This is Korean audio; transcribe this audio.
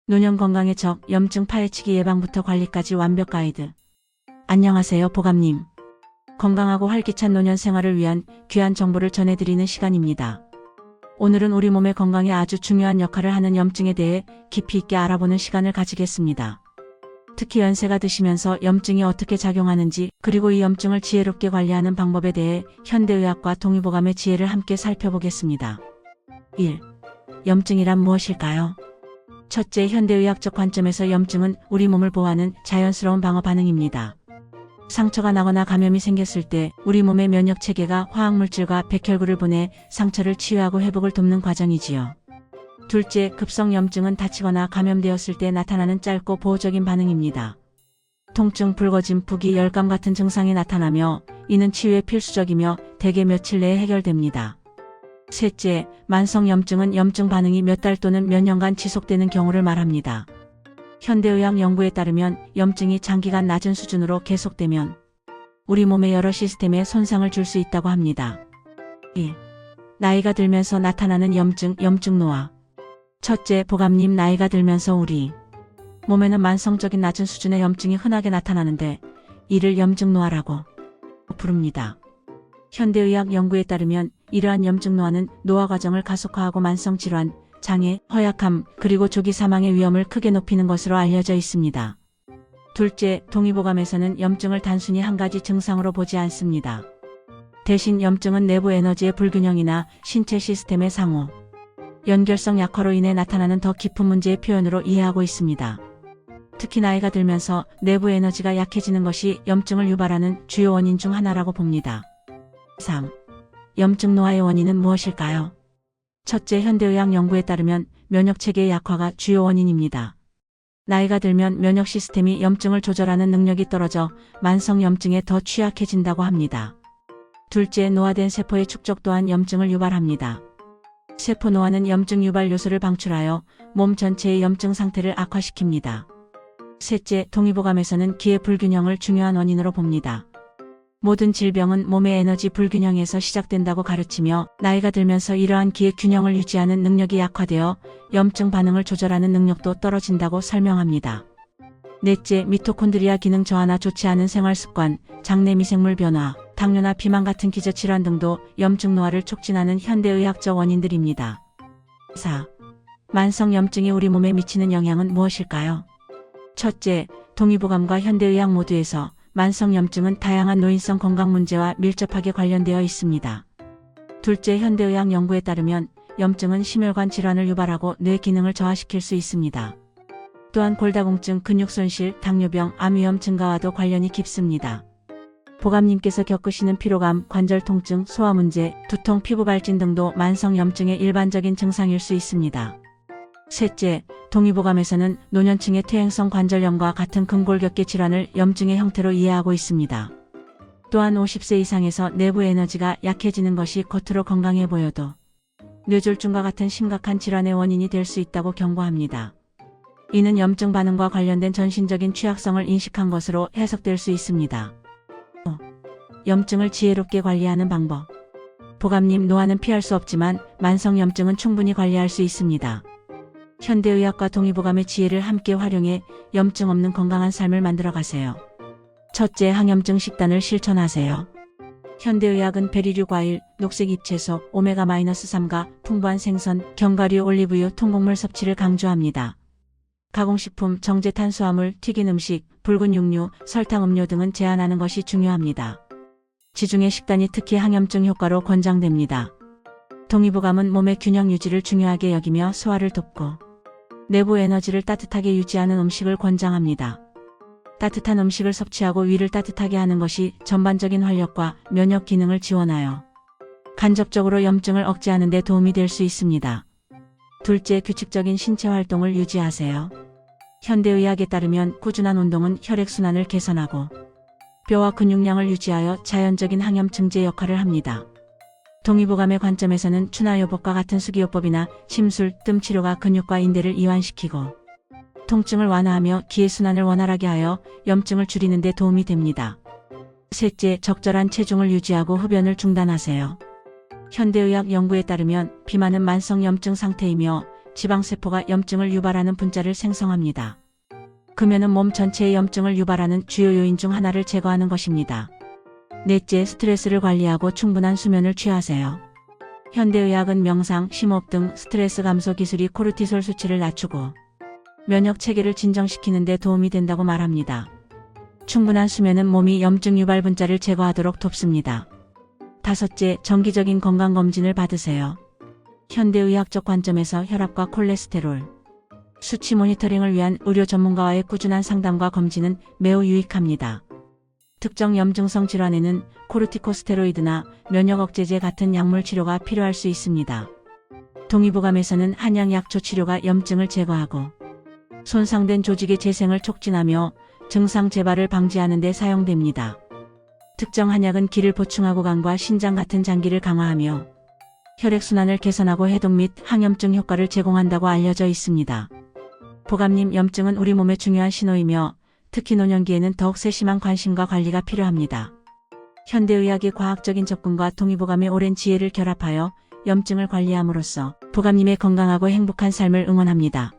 노년 건강의 적, 염증 파헤치기 예방부터 관리까지 완벽 가이드. 안녕하세요, 보감님. 건강하고 활기찬 노년 생활을 위한 귀한 정보를 전해드리는 시간입니다. 오늘은 우리 몸의 건강에 아주 중요한 역할을 하는 염증에 대해 깊이 있게 알아보는 시간을 가지겠습니다. 특히 연세가 드시면서 염증이 어떻게 작용하는지, 그리고 이 염증을 지혜롭게 관리하는 방법에 대해 현대의학과 동의보감의 지혜를 함께 살펴보겠습니다. 1. 염증이란 무엇일까요? 첫째, 현대의학적 관점에서 염증은 우리 몸을 보호하는 자연스러운 방어 반응입니다. 상처가 나거나 감염이 생겼을 때 우리 몸의 면역체계가 화학물질과 백혈구를 보내 상처를 치유하고 회복을 돕는 과정이지요. 둘째, 급성염증은 다치거나 감염되었을 때 나타나는 짧고 보호적인 반응입니다. 통증, 붉어짐, 부기, 열감 같은 증상이 나타나며 이는 치유에 필수적이며 대개 며칠 내에 해결됩니다. 셋째, 만성염증은 염증 반응이 몇 달 또는 몇 년간 지속되는 경우를 말합니다. 현대의학 연구에 따르면 염증이 장기간 낮은 수준으로 계속되면 우리 몸의 여러 시스템에 손상을 줄 수 있다고 합니다. 2. 나이가 들면서 나타나는 염증, 염증노화. 첫째, 보감님, 나이가 들면서 우리 몸에는 만성적인 낮은 수준의 염증이 흔하게 나타나는데 이를 염증노화라고 부릅니다. 현대의학 연구에 따르면 이러한 염증노화는 노화 과정을 가속화하고 만성질환, 장애, 허약함, 그리고 조기 사망의 위험을 크게 높이는 것으로 알려져 있습니다. 둘째, 동의보감에서는 염증을 단순히 한 가지 증상으로 보지 않습니다. 대신 염증은 내부 에너지의 불균형이나 신체 시스템의 상호, 연결성 약화로 인해 나타나는 더 깊은 문제의 표현으로 이해하고 있습니다. 특히 나이가 들면서 내부 에너지가 약해지는 것이 염증을 유발하는 주요 원인 중 하나라고 봅니다. 3. 염증 노화의 원인은 무엇일까요? 첫째, 현대의학 연구에 따르면 면역체계의 약화가 주요 원인입니다. 나이가 들면 면역 시스템이 염증을 조절하는 능력이 떨어져 만성 염증에 더 취약해진다고 합니다. 둘째, 노화된 세포의 축적 또한 염증을 유발합니다. 세포 노화는 염증 유발 요소를 방출하여 몸 전체의 염증 상태를 악화시킵니다. 셋째, 동의보감에서는 기의 불균형을 중요한 원인으로 봅니다. 모든 질병은 몸의 에너지 불균형에서 시작된다고 가르치며 나이가 들면서 이러한 기의 균형을 유지하는 능력이 약화되어 염증 반응을 조절하는 능력도 떨어진다고 설명합니다. 넷째, 미토콘드리아 기능 저하나 좋지 않은 생활습관, 장내 미생물 변화, 당뇨나 비만 같은 기저질환 등도 염증 노화를 촉진하는 현대의학적 원인들입니다. 4. 만성 염증이 우리 몸에 미치는 영향은 무엇일까요? 첫째, 동의보감과 현대의학 모두에서 만성 염증은 다양한 노인성 건강 문제와 밀접하게 관련되어 있습니다. 둘째, 현대의학 연구에 따르면 염증은 심혈관 질환을 유발하고 뇌 기능을 저하시킬 수 있습니다. 또한 골다공증, 근육 손실, 당뇨병, 암 위험 증가와도 관련이 깊습니다. 보감님께서 겪으시는 피로감, 관절 통증, 소화 문제, 두통, 피부 발진 등도 만성 염증의 일반적인 증상일 수 있습니다. 셋째, 동의보감에서는 노년층의 퇴행성 관절염과 같은 근골격계 질환을 염증의 형태로 이해하고 있습니다. 또한 50세 이상에서 내부 에너지가 약해지는 것이 겉으로 건강해 보여도 뇌졸중과 같은 심각한 질환의 원인이 될 수 있다고 경고합니다. 이는 염증 반응과 관련된 전신적인 취약성을 인식한 것으로 해석될 수 있습니다. 5. 염증을 지혜롭게 관리하는 방법. 보감님, 노화는 피할 수 없지만 만성 염증은 충분히 관리할 수 있습니다. 현대의학과 동의보감의 지혜를 함께 활용해 염증 없는 건강한 삶을 만들어 가세요. 첫째, 항염증 식단을 실천하세요. 현대의학은 베리류 과일, 녹색 잎채소, 오메가-3가 풍부한 생선, 견과류, 올리브유, 통곡물 섭취를 강조합니다. 가공식품, 정제 탄수화물, 튀긴 음식, 붉은 육류, 설탕 음료 등은 제한하는 것이 중요합니다. 지중해 식단이 특히 항염증 효과로 권장됩니다. 동의보감은 몸의 균형 유지를 중요하게 여기며 소화를 돕고 내부 에너지를 따뜻하게 유지하는 음식을 권장합니다. 따뜻한 음식을 섭취하고 위를 따뜻하게 하는 것이 전반적인 활력과 면역 기능을 지원하여 간접적으로 염증을 억제하는 데 도움이 될 수 있습니다. 둘째, 규칙적인 신체 활동을 유지하세요. 현대의학에 따르면 꾸준한 운동은 혈액순환을 개선하고 뼈와 근육량을 유지하여 자연적인 항염증제 역할을 합니다. 동의보감의 관점에서는 추나요법과 같은 수기요법이나 침술, 뜸 치료가 근육과 인대를 이완시키고 통증을 완화하며 기의 순환을 원활하게 하여 염증을 줄이는 데 도움이 됩니다. 셋째, 적절한 체중을 유지하고 흡연을 중단하세요. 현대의학 연구에 따르면 비만은 만성 염증 상태이며 지방세포가 염증을 유발하는 분자를 생성합니다. 금연은 몸 전체의 염증을 유발하는 주요 요인 중 하나를 제거하는 것입니다. 넷째, 스트레스를 관리하고 충분한 수면을 취하세요. 현대의학은 명상, 심호흡 등 스트레스 감소 기술이 코르티솔 수치를 낮추고 면역 체계를 진정시키는 데 도움이 된다고 말합니다. 충분한 수면은 몸이 염증 유발 분자를 제거하도록 돕습니다. 다섯째, 정기적인 건강검진을 받으세요. 현대의학적 관점에서 혈압과 콜레스테롤, 수치 모니터링을 위한 의료 전문가와의 꾸준한 상담과 검진은 매우 유익합니다. 특정 염증성 질환에는 코르티코스테로이드나 면역 억제제 같은 약물 치료가 필요할 수 있습니다. 동의보감에서는 한약 약초 치료가 염증을 제거하고 손상된 조직의 재생을 촉진하며 증상 재발을 방지하는 데 사용됩니다. 특정 한약은 기를 보충하고 간과 신장 같은 장기를 강화하며 혈액순환을 개선하고 해독 및 항염증 효과를 제공한다고 알려져 있습니다. 보감님, 염증은 우리 몸의 중요한 신호이며 특히 노년기에는 더욱 세심한 관심과 관리가 필요합니다. 현대의학의 과학적인 접근과 동의보감의 오랜 지혜를 결합하여 염증을 관리함으로써 보감님의 건강하고 행복한 삶을 응원합니다.